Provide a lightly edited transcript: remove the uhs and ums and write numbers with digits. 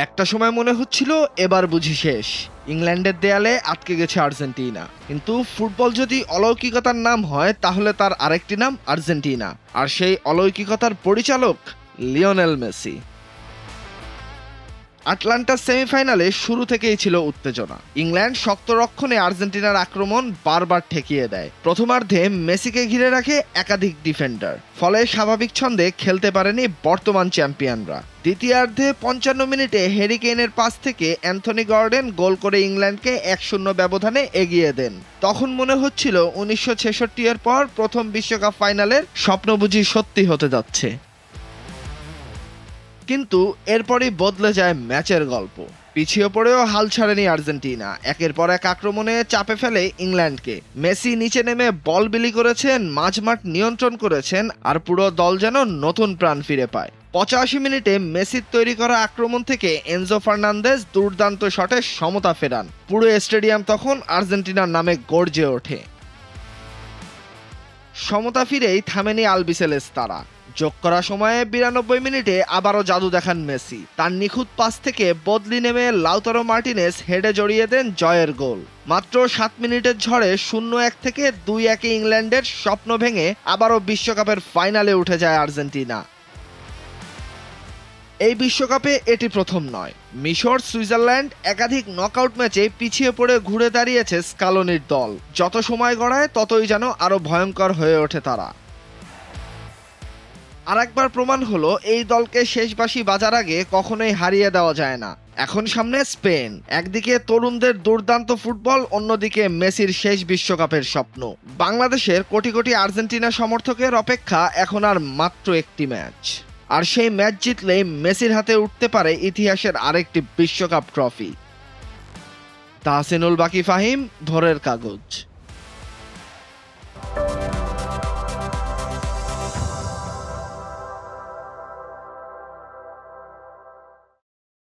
একটা সময় মনে হচ্ছিল এবার বুঝি শেষ, ইংল্যান্ডের দেয়ালে আটকে গেছে আর্জেন্টিনা। কিন্তু ফুটবল যদি অলৌকিকতার নাম হয় তাহলে তার আরেকটি নাম আর্জেন্টিনা, আর সেই অলৌকিকতার পরিচালক লিওনেল মেসি। আটলান্টার সেমিফাইনালে শুরু থেকেই ছিল উত্তেজনা। ইংল্যান্ড শক্ত রক্ষণে আর্জেন্টিনার আক্রমণ বারবার ঠেকিয়ে দেয়। প্রথমার্ধে মেসিকে ঘিরে রাখে একাধিক ডিফেন্ডার, ফলে স্বাভাবিক ছন্দে খেলতে পারেনি বর্তমান চ্যাম্পিয়নরা। দ্বিতীয়ার্ধে 55 মিনিটে হ্যারি কেইনের পাস থেকে অ্যান্থনি গর্ডন গোল করে ইংল্যান্ডকে 1-0 ব্যবধানে এগিয়ে দেন। তখন মনে হচ্ছিল 1966 এর পর প্রথম বিশ্বকাপ ফাইনালের স্বপ্ন বুঝি সত্যি হতে যাচ্ছে। কিন্তু এরপরই বদলে যায় ম্যাচের গল্প। পিছিয়ে পড়েও হাল ছাড়েনি আর্জেন্টিনা, একের পর এক আক্রমণে চাপে ফেলে ইংল্যান্ডকে। মেসি নিচে নেমে বল বিলি করেছেন, মাঝমাঠ নিয়ন্ত্রণ করেছেন, আর পুরো দল যেন নতুন প্রাণ ফিরে পায়। 85 মিনিটে মেসির তৈরি করা আক্রমণ থেকে এনজো ফার্নান্দেজ দুর্দান্ত শটে সমতা ফেরান। পুরো স্টেডিয়াম তখন আর্জেন্টিনার নামে গর্জে ওঠে। সমতা ফিরেই থামেনি আলবিসেলেস তারা। যোগ করা সময়ে 92 মিনিটে আবারও জাদু দেখান মেসি। তার নিখুঁত পাস থেকে বদলি নেমে লাউতারো মার্টিনেজ হেডে জড়িয়ে দেন জয়ের গোল। মাত্র 7 মিনিটের ঝড়ে 0-1 থেকে 2-1 ইংল্যান্ডের স্বপ্ন ভেঙে আবারও বিশ্বকাপের ফাইনালে উঠে যায় আর্জেন্টিনা। এই বিশ্বকাপে এটি প্রথম নয়। মিশর, সুইজারল্যান্ড একাধিক নকআউট ম্যাচে পিছিয়ে পড়ে ঘুরে দাঁড়িয়েছে স্কালোনির দল। যত সময় গড়ায় ততই যেন আরো ভয়ঙ্কর হয়ে ওঠে তারা। আরেকবার প্রমাণ হলো এই দলকে শেষ বাঁশি বাজার আগে কখনোই হারিয়ে দেওয়া যায় না। এখন সামনে স্পেন, একদিকে তরুণদের দুর্দান্ত ফুটবল, অন্যদিকে মেসির শেষ বিশ্বকাপের স্বপ্ন। বাংলাদেশের কোটি কোটি আর্জেন্টিনা সমর্থকের অপেক্ষা এখন আর মাত্র একটি ম্যাচ, আর সেই ম্যাচ জিতলেই মেসির হাতে উঠতে পারে ইতিহাসের আরেকটি বিশ্বকাপ ট্রফি। তাহসিনুল বাকি ফাহিম, ভোরের কাগজ।